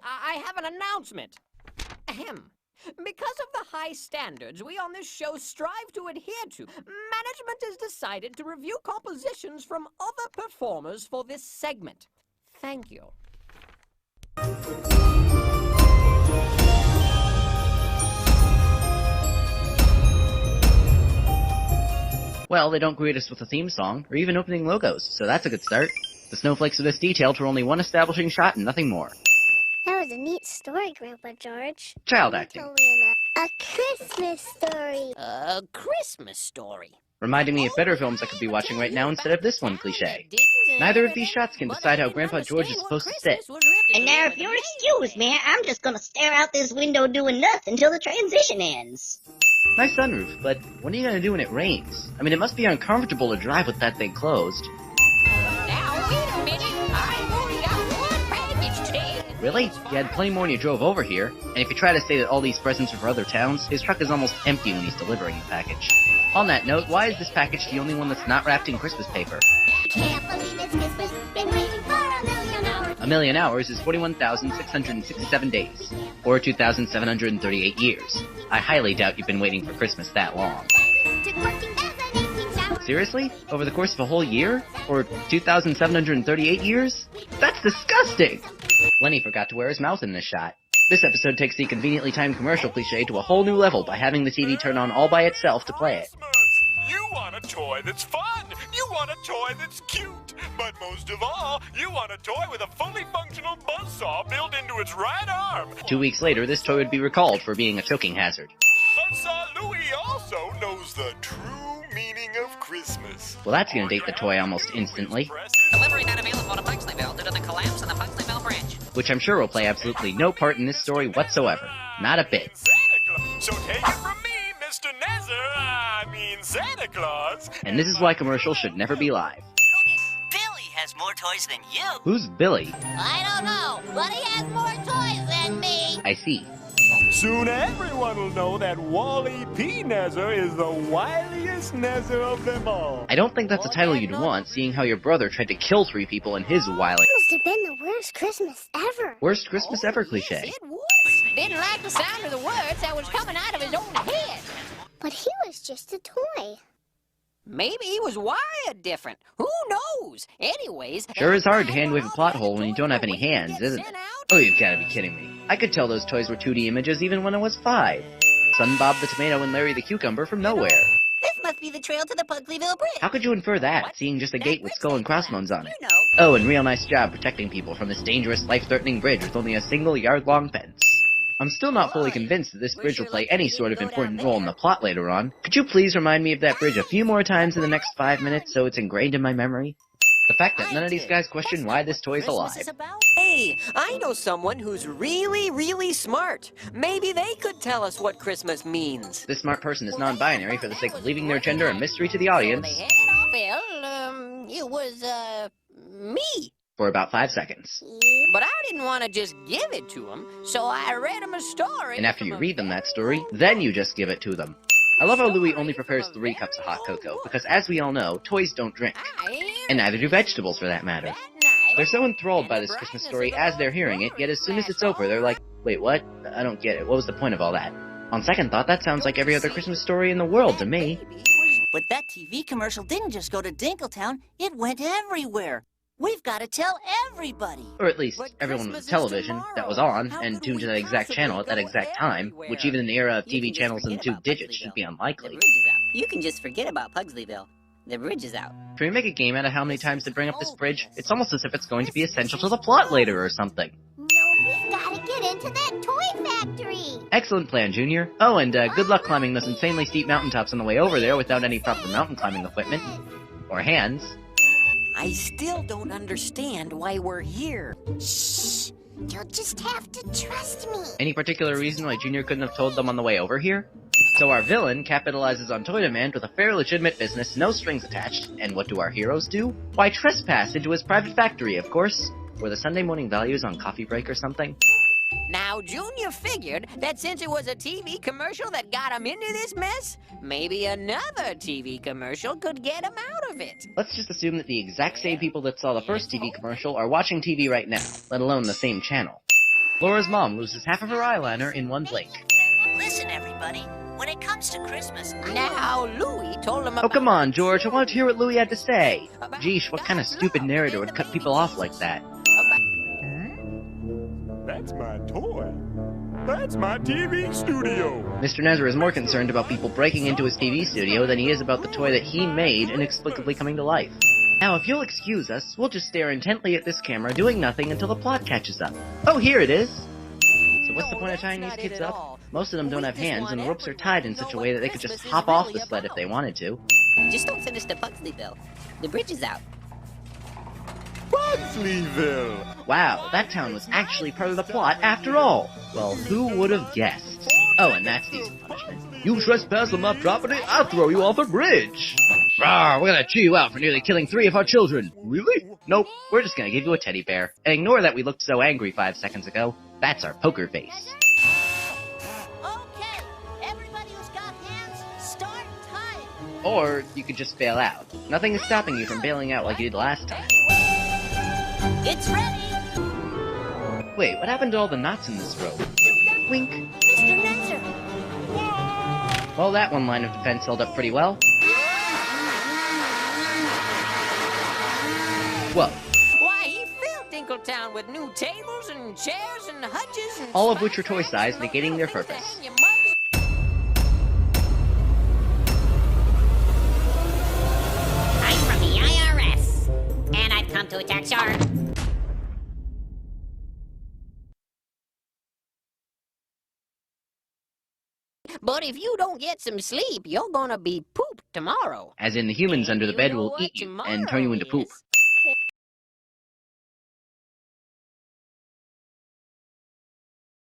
I have an announcement. Ahem. Because of the high standards we on this show strive to adhere to, management has decided to review compositions from other performers for this segment. Thank you. Well, they don't greet us with a theme song, or even opening logos, so that's a good start. The snowflakes of this detailed for only one establishing shot and nothing more. That was a neat story, Grandpa George. Child acting. Told me a Christmas story. A Christmas story. Reminding me of better films I could be watching right now instead of this one cliché. Neither of these shots can decide how Grandpa George is supposed to sit. And now, if you'll excuse me, I'm just gonna stare out this window doing nothing until the transition ends. Nice sunroof, but what are you gonna do when it rains? I mean, it must be uncomfortable to drive with that thing closed. Now, wait a minute. I've only got one package, Ted. Really? You had plenty more when you drove over here, and if you try to say that all these presents are for other towns, his truck is almost empty when he's delivering the package. On that note, why is this package the only one that's not wrapped in Christmas paper? Can't believe it's Christmas. Been waiting for a million hours. A million hours is 41,667 days, or 2,738 years. I highly doubt you've been waiting for Christmas that long. Seriously? Over the course of a whole year? Or 2,738 years? That's disgusting! Lenny forgot to wear his mouth in this shot. This episode takes the conveniently timed commercial cliché to a whole new level by having the TV turn on all by itself to play it. You want a toy that's fun! You want a toy that's cute! But most of all, you want a toy with a fully functional buzzsaw built into its right arm! 2 weeks later, this toy would be recalled for being a choking hazard. Buzzsaw Louie also knows the true meaning of Christmas. Well, that's gonna date the toy almost instantly. Delivery not available to Pugsleyville due to the collapse of the Pugsleyville Bridge. Which I'm sure will play absolutely no part in this story whatsoever. Not a bit. So take it from me, Mr. Santa Claus. And this is why commercials should never be live. Billy has more toys than you. Who's Billy? I don't know, but he has more toys than me. I see. Soon everyone will know that Wally P. Nezzer is the wiliest Nezzer of them all. I don't think that's a title you'd want, seeing how your brother tried to kill 3 people in his wily. Must have been the worst Christmas ever. Worst Christmas ever cliché. It was. Didn't like the sound of the words that was coming out of his own head. But he was just a toy. Maybe he was wired different. Who knows? Anyways... Sure is hard to hand-wave a plot hole when you don't have any hands, isn't it? Oh, you've gotta be kidding me. I could tell those toys were 2D images even when I was 5. Son Bob the Tomato and Larry the Cucumber from nowhere. This must be the trail to the Pugsleyville Bridge. How could you infer that, seeing just a gate with skull and crossbones on it? Oh, and real nice job protecting people from this dangerous, life-threatening bridge with only a single yard-long fence. I'm still not fully convinced that this bridge will play any sort of important role in the plot later on. Could you please remind me of that bridge a few more times in the next 5 minutes so it's ingrained in my memory? The fact that none of these guys question why this toy is alive. Hey, I know someone who's really, really smart. Maybe they could tell us what Christmas means. This smart person is non-binary for the sake of leaving their gender a mystery to the audience. Well, it was, me. For about 5 seconds. But I didn't want to just give it to him, so I read him a story. And after you read them that story, then you just give it to them. I love how Louie only prepares 3 cups of hot cocoa, because as we all know, toys don't drink. And neither do vegetables, for that matter. They're so enthralled by this Christmas story as they're hearing it, yet as soon as it's over, they're like, wait, what? I don't get it. What was the point of all that? On second thought, that sounds like every other Christmas story in the world to me. But that TV commercial didn't just go to Dinkletown, it went everywhere. We've got to tell everybody. Or at least everyone with television that was on and tuned to that exact channel at that exact time, which even in the era of TV channels in 2 digits should be unlikely. You can just forget about Pugsleyville. The bridge is out. Can we make a game out of how many times they bring up this bridge? It's almost as if it's going to be essential to the plot later or something. No, we've got to get into that toy factory. Excellent plan, Junior. Oh, and good luck climbing those insanely steep mountaintops on the way over there without any proper mountain climbing equipment. Or hands. I still don't understand why we're here. Shh. You'll just have to trust me. Any particular reason why Junior couldn't have told them on the way over here? So our villain capitalizes on toy demand with a fair legitimate business, no strings attached, and what do our heroes do? Why, trespass into his private factory, of course. Were the Sunday morning values on coffee break or something? Now, Junior figured that since it was a TV commercial that got him into this mess, maybe another TV commercial could get him out of it. Let's just assume that the exact same people that saw the first TV commercial are watching TV right now, let alone the same channel. Laura's mom loses half of her eyeliner in one blink. Listen, everybody. When it comes to Christmas, Now, Louie told him about... Oh, come on, George. I wanted to hear what Louie had to say. Geesh, what kind of stupid narrator would cut people off like that? That's my toy. That's my TV studio. Mr. Nezra is more concerned about people breaking into his TV studio than he is about the toy that he made inexplicably coming to life. Now, if you'll excuse us, we'll just stare intently at this camera, doing nothing until the plot catches up. Oh, here it is! So what's the point of tying these kids up? Most of them don't have hands, and the ropes are tied in such a way that they could just hop off the sled if they wanted to. Just don't finish the Pugsleyville. The bridge is out. Pugsleyville. Wow, that town was actually part of the plot after all! Well, who would have guessed? Oh, and that's decent punishment. You trespass on my property, I'll throw you off a bridge! Rawr, we're gonna chew you out for nearly killing 3 of our children. Really? Nope, we're just gonna give you a teddy bear. And ignore that we looked so angry 5 seconds ago. That's our poker face. okay. Everybody who's got hands, start tying. Or you could just bail out. Nothing is stopping you from bailing out like you did last time. It's ready. Wait, what happened to all the knots in this rope? Wink. Mr. Netzer. Well, that one line of defense held up pretty well. Whoa. Why, he filled Dinkletown with new tables and chairs and hutches and... All of which are toy-sized, negating their purpose. I'm from the IRS. And I've come to attack Shark. But if you don't get some sleep, you're gonna be pooped tomorrow. As in, the humans under the bed will eat you and turn you into poop.